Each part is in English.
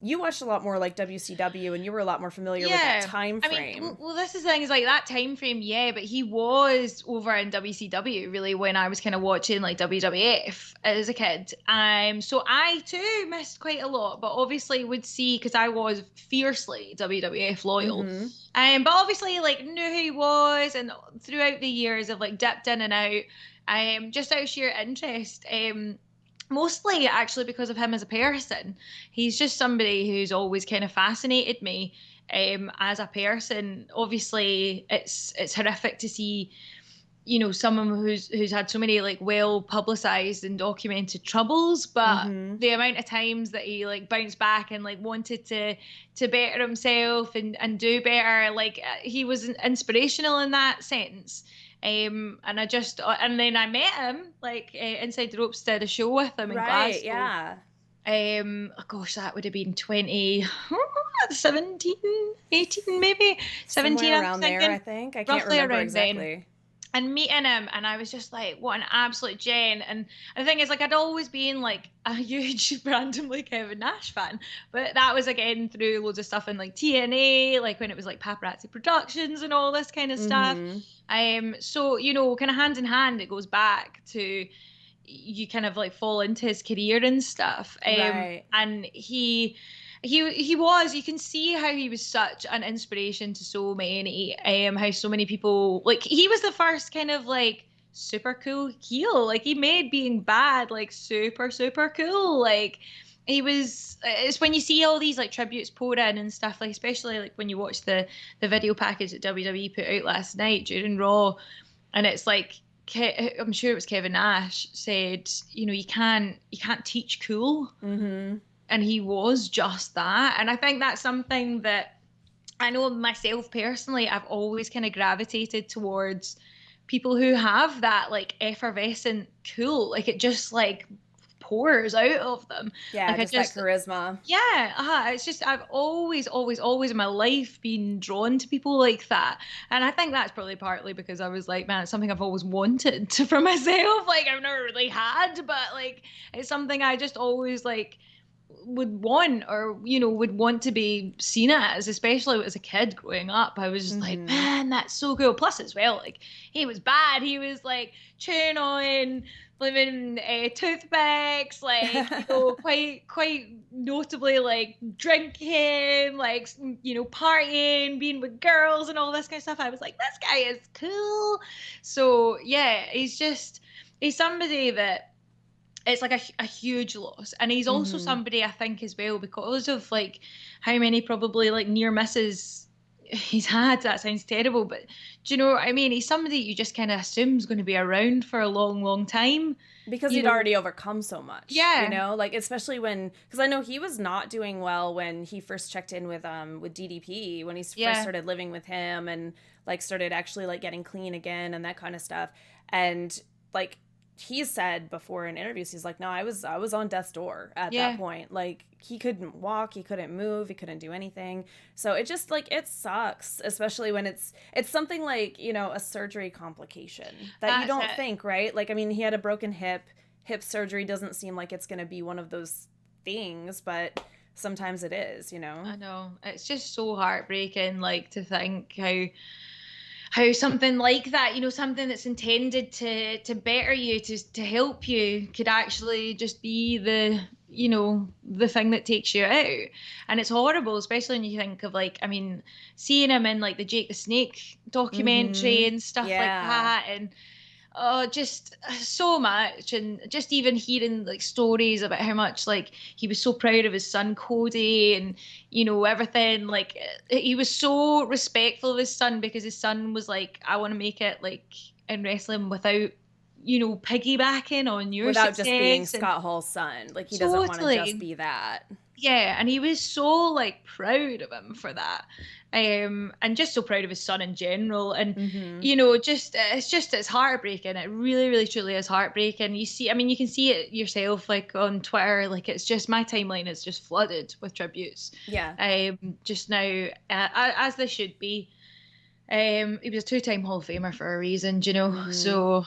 you watched a lot more like WCW and you were a lot more familiar with that Yeah. time I mean, frame. well, this is the thing is like that time frame, yeah, but he was over in WCW really when I was kind of watching like WWF as a kid. So I too missed quite a lot, but obviously would see because I was fiercely WWF loyal. Mm-hmm. But obviously like knew who he was, and throughout the years I've like dipped in and out. Just out of sheer interest. Mostly actually because of him as a person. He's just somebody who's always kind of fascinated me as a person. Obviously, it's horrific to see, someone who's had so many like well publicized and documented troubles, but Mm-hmm. the amount of times that he like bounced back and like wanted to better himself and do better, like he was inspirational in that sense. And I just and then I met him like inside the ropes, did a show with him in Right, Glasgow. yeah. Oh gosh, that would have been 2017, 18 maybe. 17, Somewhere I'm around there, I thinking, think. I can't roughly remember around then. exactly. And meeting him, and I was just like, what an absolute gen. And the thing is, like, I'd always been like a huge randomly Kevin Nash fan, but that was again through loads of stuff in like TNA, like when it was like Paparazzi Productions and all this kind of stuff. Mm-hmm. So kind of hand in hand, it goes back to you kind of like fall into his career and stuff. Right. And he was, you can see how he was such an inspiration to so many, how so many people, like he was the first kind of like super cool heel. Like he made being bad like super, super cool. Like he was, it's when you see all these like tributes poured in and stuff, like especially like when you watch the video package that WWE put out last night during Raw, and it's like I'm sure it was Kevin Nash said, you can't teach cool, Mm-hmm. and he was just that. And I think that's something that I know myself personally, I've always kind of gravitated towards people who have that like effervescent cool, like it just like pours out of them. Yeah, Like I just that just charisma. yeah, it's just I've always, always, always in my life been drawn to people like that, and I think that's probably partly because I was like, man, it's something I've always wanted to, for myself. Like I've never really had, but like it's something I just always like would want, or would want to be seen as, especially as a kid growing up. I was just like, Mm-hmm. man, that's so cool. Plus as well, like he was bad, he was like chewing on living toothpicks, like quite notably like drinking, like partying, being with girls and all this kind of stuff. I was like, this guy is cool. So yeah, he's somebody that it's like a huge loss, and he's also Mm-hmm. somebody I think as well, because of like how many probably like near misses he's had. That sounds terrible, but do you know what I mean? He's somebody you just kind of assume is going to be around for a long, long time. Because you he'd know already overcome so much, yeah, like especially when, because I know he was not doing well when he first checked in with DDP, when he first yeah, started living with him and like started actually like getting clean again and that kind of stuff. And like he said before in interviews, he's like, no, I was on death's door at that yeah. point. Like he couldn't walk, he couldn't move, he couldn't do anything. So it just like it sucks, especially when it's something like, a surgery complication that you That's don't it. think, right? Like I mean, he had a broken hip surgery doesn't seem like it's going to be one of those things, but sometimes it is. I know, it's just so heartbreaking, like to think how something like that, something that's intended to better you, to help you, could actually just be the thing that takes you out. And it's horrible, especially when you think of like, I mean, seeing him in like the Jake the Snake documentary Mm-hmm. and stuff like Yeah. that, and oh, just so much. And just even hearing like stories about how much like he was so proud of his son Cody, and everything, like he was so respectful of his son, because his son was like, I want to make it like in wrestling without piggybacking on your Without just being success. And Scott Hall's son. Like he doesn't want to just totally, be that. yeah, and he was so like proud of him for that. And just so proud of his son in general. And Mm-hmm. just it's heartbreaking. It really, really, truly is heartbreaking. You see, I mean, you can see it yourself, like on Twitter. Like it's just, my timeline is just flooded with tributes. Yeah. Just now, as they should be. He was a two-time Hall of Famer for a reason, Mm-hmm. So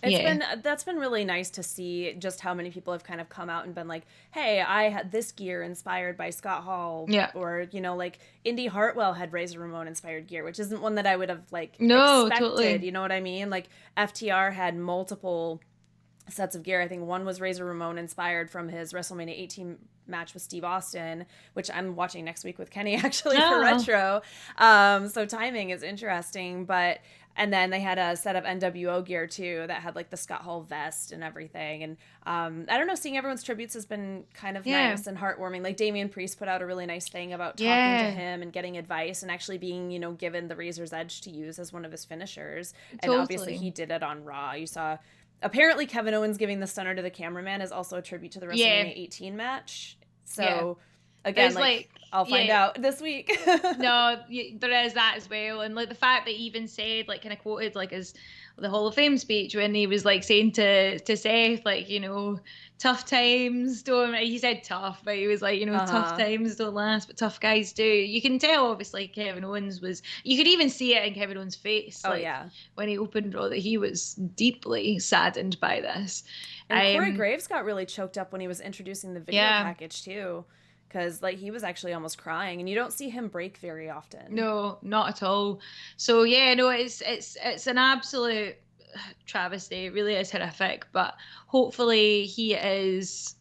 Yeah. That's been really nice to see just how many people have kind of come out and been like, "Hey, I had this gear inspired by Scott Hall," Yeah. or like Indy Hartwell had Razor Ramon inspired gear, which isn't one that I would have like No, expected. totally. You know what I mean? Like FTR had multiple sets of gear. I think one was Razor Ramon inspired from his WrestleMania 18 match with Steve Austin, which I'm watching next week with Kenny actually for Oh, retro. So timing is interesting, but and then they had a set of NWO gear too that had like the Scott Hall vest and everything. And I don't know, seeing everyone's tributes has been kind of yeah. nice and heartwarming. Like Damian Priest put out a really nice thing about talking to Yeah. him and getting advice and actually being, given the Razor's Edge to use as one of his finishers. And obviously he Totally. did it on Raw. You saw apparently Kevin Owens giving the stunner to the cameraman is also a tribute to the Yeah. WrestleMania 18 match. Yeah. So again, There's like like, I'll find yeah. out this week. No, there is that as well, and like the fact that he even said, like, kind of quoted like his the Hall of Fame speech when he was like saying to Seth, like, tough times don't. He said tough, but he was like, tough Uh-huh. times don't last, but tough guys do. You can tell, obviously, Kevin Owens was. You could even see it in Kevin Owens' face, Oh like yeah. when he opened Raw, that he was deeply saddened by this. And Corey Graves got really choked up when he was introducing the video Yeah. package too, because like he was actually almost crying, and you don't see him break very often. No, not at all. So yeah, no, it's an absolute travesty. It really is horrific. But hopefully he is,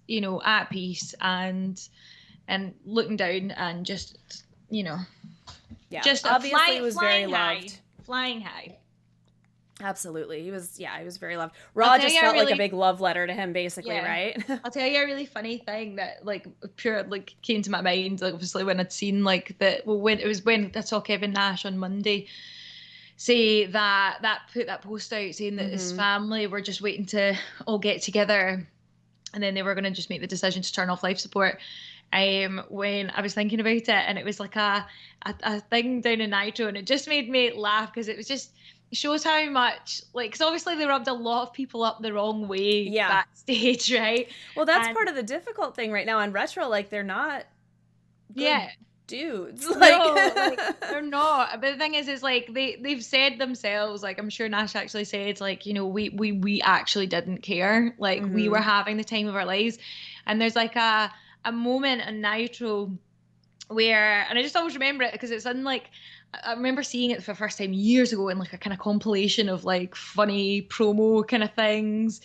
at peace and looking down and just, you know, Yeah, just a obviously he was very loved. flying high. Absolutely, he was very loved. I'll Raw tell just you a felt like a really big love letter to him, basically, yeah. right? I'll tell you a really funny thing that like pure like came to my mind. Like obviously when I'd seen like that. Well, when I saw Kevin Nash on Monday say that put that post out saying that his Mm-hmm. family were just waiting to all get together and then they were going to just make the decision to turn off life support. When I was thinking about it, and it was like a thing down in Nitro, and it just made me laugh because it was just it shows how much like because obviously they rubbed a lot of people up the wrong way Yeah. backstage, right? Well, that's And part of the difficult thing right now on retro. Like they're not good yeah, dudes. no, like they're not. But the thing is like they've said themselves, like I'm sure Nash actually said, like, we actually didn't care. Like we were Mm-hmm. having the time of our lives. And there's like a moment in Nitro where and I just always remember it because it's in like I remember seeing it for the first time years ago in like a kind of compilation of like funny promo kind of things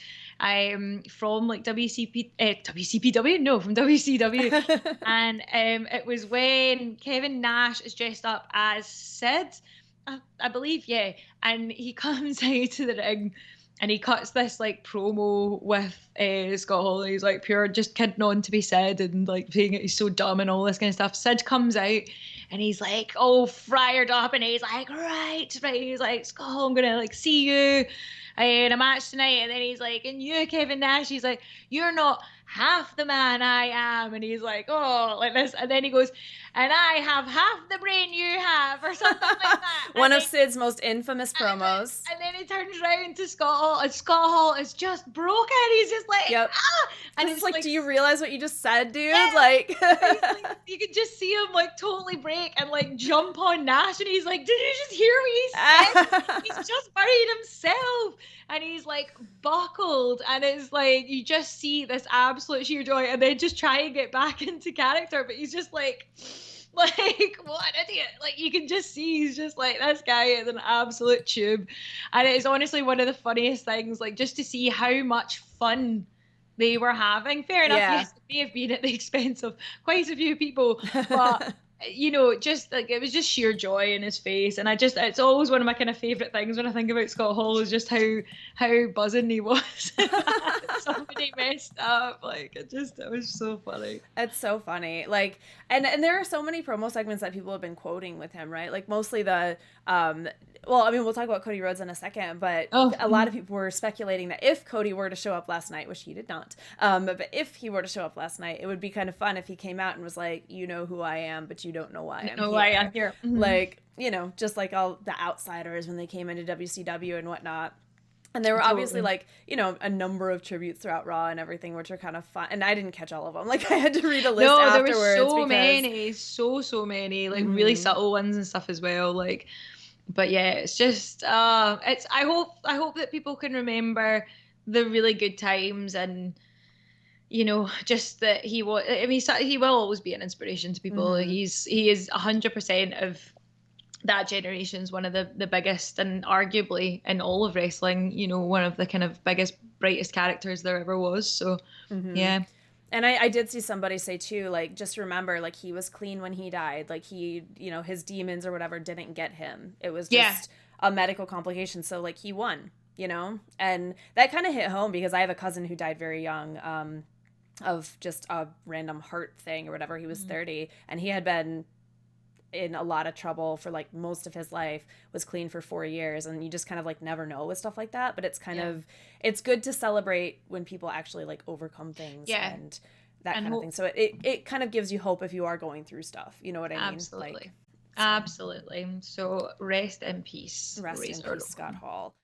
from like WCPW no from WCW and it was when Kevin Nash is dressed up as Sid I believe yeah and he comes out to the ring and he cuts this like promo with Scott Hall. He's like pure just kidding on to be Sid and like saying it he's so dumb and all this kind of stuff. Sid comes out and he's like all fired up and he's like right. He's like Scott Hall, I'm gonna like see you in a match tonight. And then he's like, and you, Kevin Nash, he's like, you're not half the man I am. And he's like, oh, like this. And then he goes, and I have half the brain you have, or something like that. One and of then, Sid's most infamous promos. and then he turns around to Scott Hall, and Scott Hall is just broken. He's just like, Yep. ah! And It's it's like, like, do you realize what you just said, dude? yeah. Like, Like, you could just see him like totally break and like jump on Nash, and he's like, "Did you just hear what he said? He's just buried himself." And he's like buckled, and it's like you just see this absolute sheer joy, and then just try and get back into character, but he's just like what an idiot. Like you can just see he's just like this guy is an absolute tube. And it is honestly one of the funniest things, like just to see how much fun they were having. Fair enough, Yeah. yes, it may have been at the expense of quite a few people, but just like it was just sheer joy in his face. And it's always one of my kind of favorite things when I think about Scott Hall is just how buzzing he was. Somebody messed up. Like it was so funny. It's so funny. Like, and there are so many promo segments that people have been quoting with him, right? Like mostly the well, I mean, we'll talk about Cody Rhodes in a second, but a lot of people were speculating that if Cody were to show up last night, which he did not, but if he were to show up last night, it would be kind of fun if he came out and was like, you know who I am, but you don't know why I'm here. I am here. Mm-hmm. Like, just like all the outsiders when they came into WCW and whatnot. And there were obviously like, a number of tributes throughout Raw and everything, which are kind of fun. And I didn't catch all of them. Like I had to read a list afterwards. No, there were so many, like really subtle ones and stuff as well. Like But yeah, it's just it's I hope that people can remember the really good times, and just that he was. I mean, he will always be an inspiration to people. Mm-hmm. He is 100% of that generation's one of the biggest, and arguably in all of wrestling, one of the kind of biggest, brightest characters there ever was. So, Mm-hmm. yeah. And I did see somebody say too, like, just remember, like, he was clean when he died. Like, he, his demons or whatever didn't get him. It was Yeah. just a medical complication. So, like, he won, And that kind of hit home because I have a cousin who died very young, of just a random heart thing or whatever. He was 30, and he had been in a lot of trouble for like most of his life, was clean for 4 years, and you just kind of like never know with stuff like that. But it's kind Yeah. of, it's good to celebrate when people actually like overcome things Yeah. and that And kind of thing. So it kind of gives you hope if you are going through stuff, you know what I mean? absolutely. Like, so Absolutely. So rest in peace, rest in Razor peace, Scott Ramon. Hall.